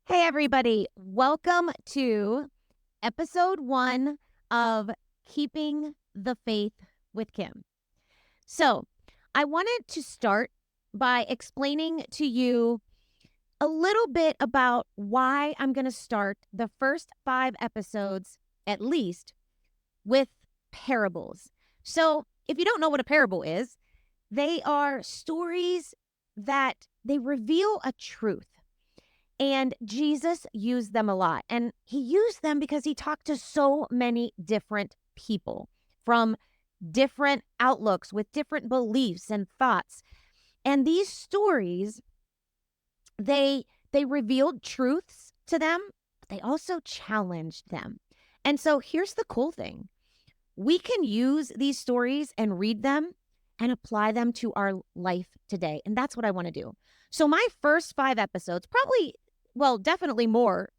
Hey, everybody. Welcome to episode 1 of Keeping the Faith with Kim. So, I wanted to start by explaining to you a little bit about why I'm going to start the first 5 episodes, at least, with parables. So, if you don't know what a parable is, they are stories that they reveal a truth. And Jesus used them a lot. And he used them because he talked to so many different people from different outlooks with different beliefs and thoughts. And these stories, they revealed truths to them, but they also challenged them. And so here's the cool thing. We can use these stories and read them and apply them to our life today. And that's what I want to do. So my first 5 episodes, probably well, definitely more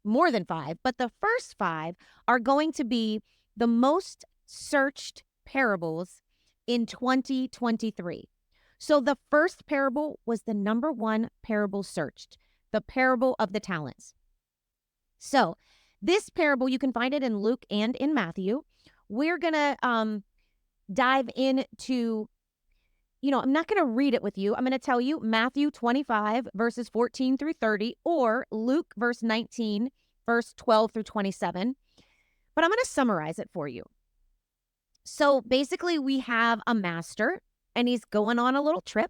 than 5, but the first 5 are going to be the most searched parables in 2023. So the first parable was the number 1 parable searched, the parable of the talents. So, this parable you can find it in Luke and in Matthew. We're going to dive into I'm not going to read it with you. I'm going to tell you Matthew 25, verses 14 through 30, or Luke, verse 19, verse 12 through 27. But I'm going to summarize it for you. So basically, we have a master, and he's going on a little trip,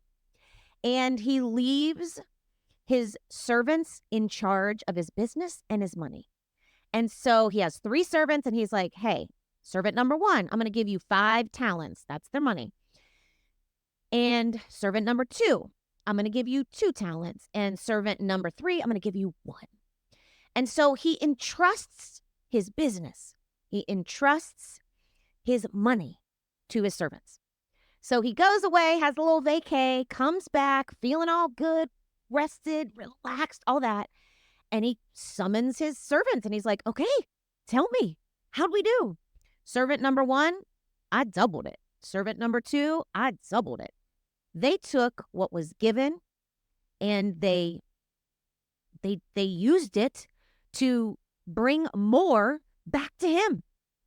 and he leaves his servants in charge of his business and his money. And so he has 3 servants, and he's like, hey, servant number 1, I'm going to give you 5 talents. That's their money. And servant number 2, I'm going to give you 2 talents. And servant number 3, I'm going to give you 1. And so he entrusts his business. He entrusts his money to his servants. So he goes away, has a little vacay, comes back, feeling all good, rested, relaxed, all that. And he summons his servants and he's like, okay, tell me, how'd we do? Servant number 1, I doubled it. Servant number 2, I doubled it. They took what was given and they used it to bring more back to him,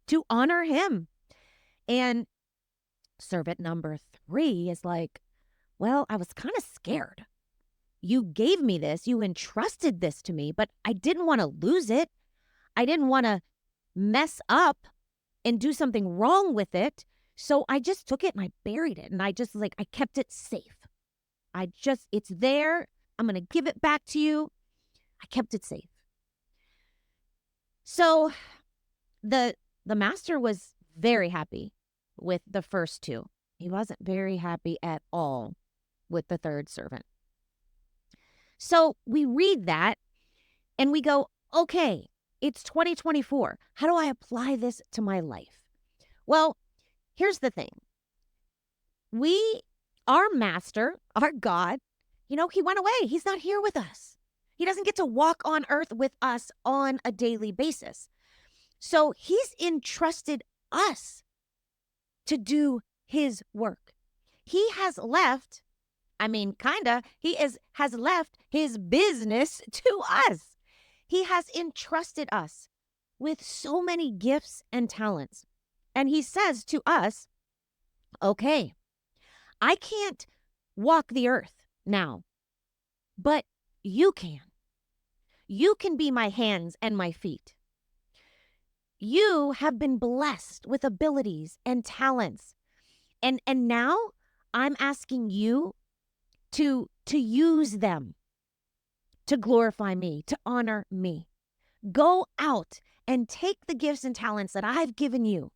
to honor him. And servant number 3 is like, well, I was kind of scared. You gave me this, you entrusted this to me, but I didn't want to lose it. I didn't want to mess up and do something wrong with it. So I just took it and I buried it. And I kept it safe. It's there. I'm going to give it back to you. I kept it safe. So the master was very happy with the first 2. He wasn't very happy at all with the 3rd servant. So we read that and we go, okay, it's 2024. How do I apply this to my life? Well, here's the thing. Our master, our God, he went away. He's not here with us. He doesn't get to walk on earth with us on a daily basis. So he's entrusted us to do his work. He has left, has left his business to us. He has entrusted us with so many gifts and talents. And he says to us, okay, I can't walk the earth now, but you can. You can be my hands and my feet. You have been blessed with abilities and talents. And now I'm asking you to use them to glorify me, to honor me. Go out and take the gifts and talents that I've given you.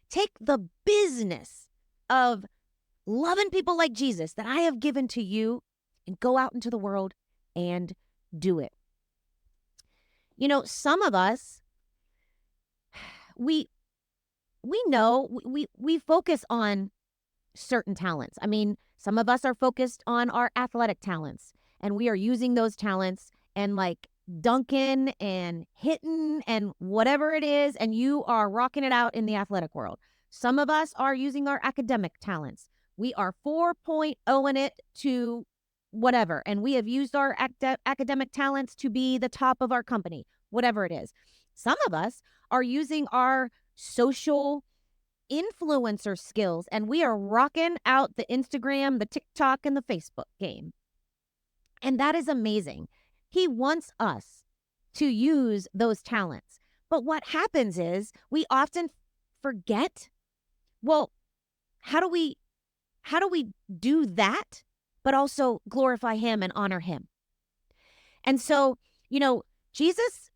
Take the business of loving people like Jesus that I have given to you and go out into the world and do it. Some of us, we know we focus on certain talents. Some of us are focused on our athletic talents and we are using those talents and like dunking and hitting and whatever it is, and you are rocking it out in the athletic world. Some of us are using our academic talents. We are 4.0 in it to whatever, and we have used our academic talents to be the top of our company, whatever it is. Some of us are using our social influencer skills and we are rocking out the Instagram, the TikTok, and the Facebook game. And that is amazing. He wants us to use those talents. But what happens is we often forget, well, how do we do that but also glorify him and honor him? And so, Jesus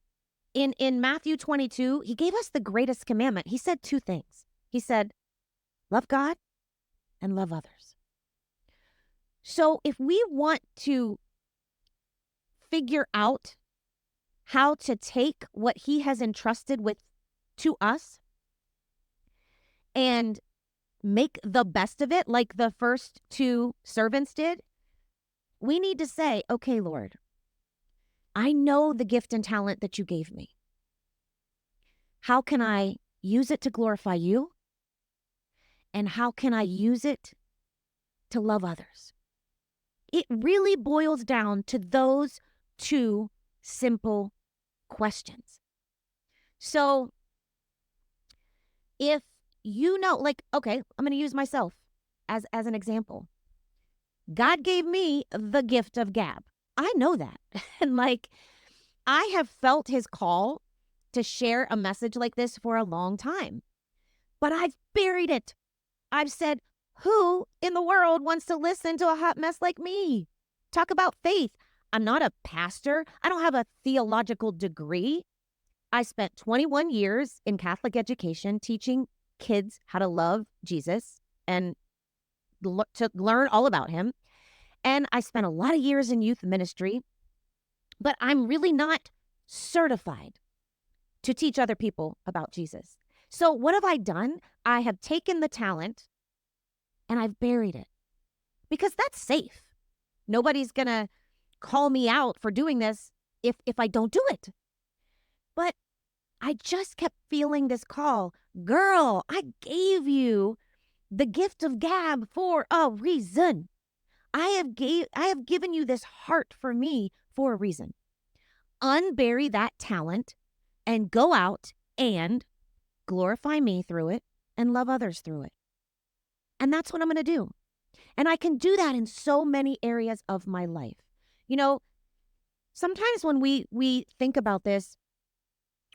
in Matthew 22, he gave us the greatest commandment. He said two things. He said, love God and love others. So if we want to figure out how to take what he has entrusted with to us and make the best of it, like the first two servants did, we need to say, okay, Lord, I know the gift and talent that you gave me. How can I use it to glorify you? And how can I use it to love others? It really boils down to those two simple questions. So if okay, I'm going to use myself as an example. God gave me the gift of gab. I know that. And I have felt his call to share a message like this for a long time, but I've buried it. I've said, who in the world wants to listen to a hot mess like me? Talk about faith. I'm not a pastor. I don't have a theological degree. I spent 21 years in Catholic education teaching kids how to love Jesus and to learn all about him. And I spent a lot of years in youth ministry, but I'm really not certified to teach other people about Jesus. So what have I done? I have taken the talent and I've buried it because that's safe. Nobody's going to call me out for doing this if I don't do it. But I just kept feeling this call. Girl, I gave you the gift of gab for a reason. I have given you this heart for me for a reason. Unbury that talent and go out and glorify me through it and love others through it. And that's what I'm going to do. And I can do that in so many areas of my life. Sometimes when we think about this,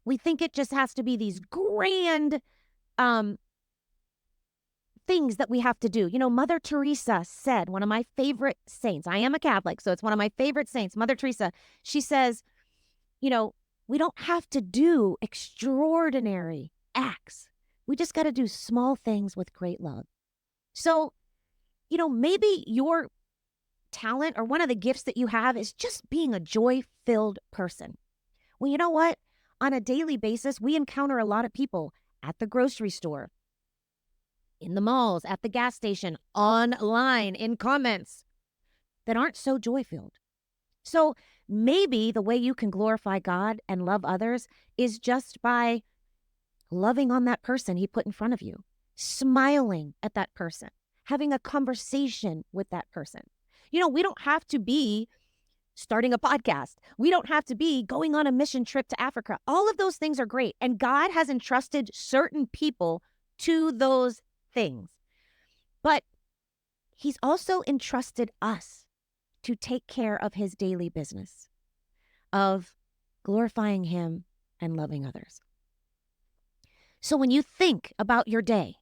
we think it just has to be these grand things that we have to do. Mother Teresa said, one of my favorite saints, I am a Catholic, so it's one of my favorite saints, Mother Teresa, she says, we don't have to do extraordinary acts. We just got to do small things with great love. So, maybe your talent or one of the gifts that you have is just being a joy-filled person. Well, you know what? On a daily basis, we encounter a lot of people at the grocery store, in the malls, at the gas station, online, in comments that aren't so joy-filled. So maybe the way you can glorify God and love others is just by loving on that person he put in front of you, smiling at that person, having a conversation with that person. We don't have to be starting a podcast. We don't have to be going on a mission trip to Africa. All of those things are great. And God has entrusted certain people to those things. But he's also entrusted us to take care of his daily business of glorifying him and loving others. So when you think about your day,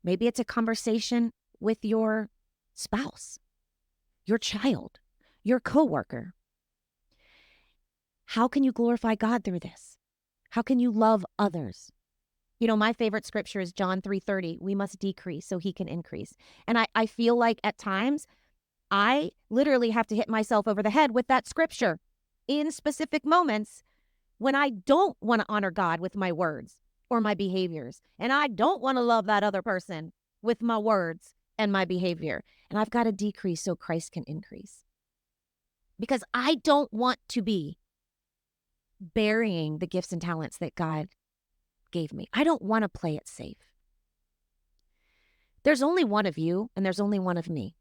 maybe it's a conversation with your spouse, your child, your coworker. How can you glorify God through this? How can you love others? My favorite scripture is John 3:30. We must decrease so he can increase. And I feel like at times I literally have to hit myself over the head with that scripture in specific moments when I don't want to honor God with my words or my behaviors. And I don't want to love that other person with my words and my behavior. And I've got to decrease so Christ can increase. Because I don't want to be burying the gifts and talents that God gave me. I don't want to play it safe. There's only one of you and there's only one of me.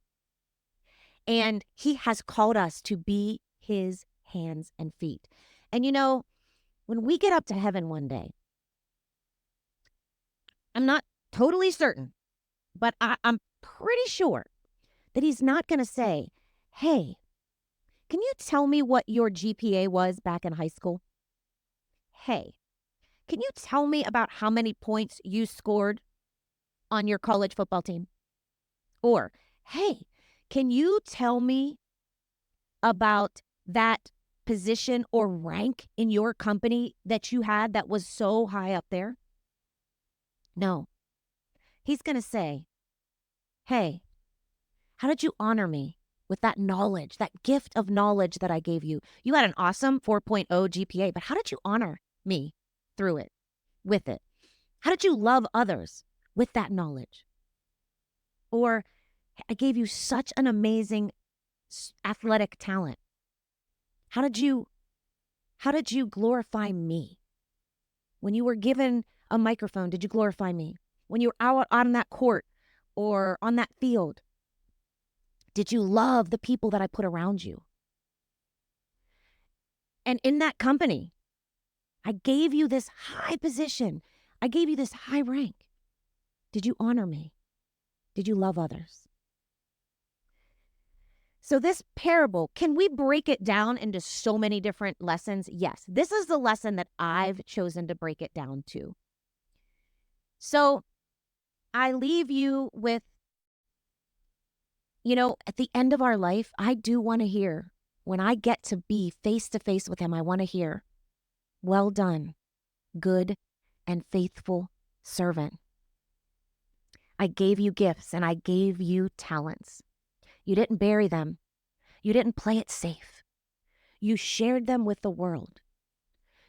And he has called us to be his hands and feet. And when we get up to heaven one day, I'm not totally certain, but I'm pretty sure that he's not going to say, hey, can you tell me what your GPA was back in high school? Hey, can you tell me about how many points you scored on your college football team? Or, hey, can you tell me about that position or rank in your company that you had that was so high up there? No. He's going to say, hey, how did you honor me with that knowledge, that gift of knowledge that I gave you? You had an awesome 4.0 GPA, but how did you honor me through it, with it? How did you love others with that knowledge? Or I gave you such an amazing athletic talent. How did you glorify me? When you were given a microphone, did you glorify me? When you were out on that court or on that field, did you love the people that I put around you? And in that company, I gave you this high position. I gave you this high rank. Did you honor me? Did you love others? So this parable, can we break it down into so many different lessons? Yes. This is the lesson that I've chosen to break it down to. So I leave you with, at the end of our life, I do want to hear, when I get to be face to face with him, I want to hear, well done, good and faithful servant. I gave you gifts and I gave you talents. You didn't bury them. You didn't play it safe. You shared them with the world.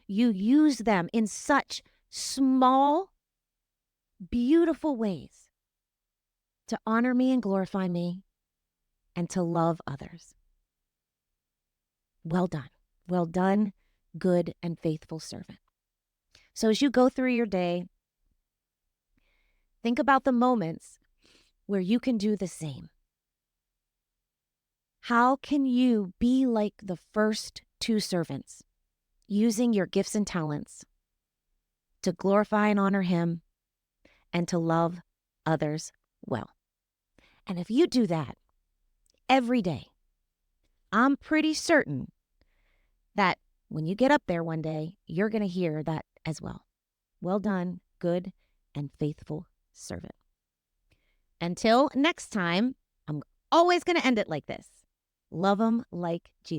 You used them in such small, beautiful ways to honor me and glorify me and to love others. Well done. Well done, good and faithful servant. So as you go through your day, think about the moments where you can do the same. How can you be like the first two servants, using your gifts and talents to glorify and honor him and to love others well? And if you do that every day, I'm pretty certain that when you get up there one day, you're going to hear that as well. Well done, good and faithful servant. Until next time, I'm always going to end it like this. Love them like Jesus.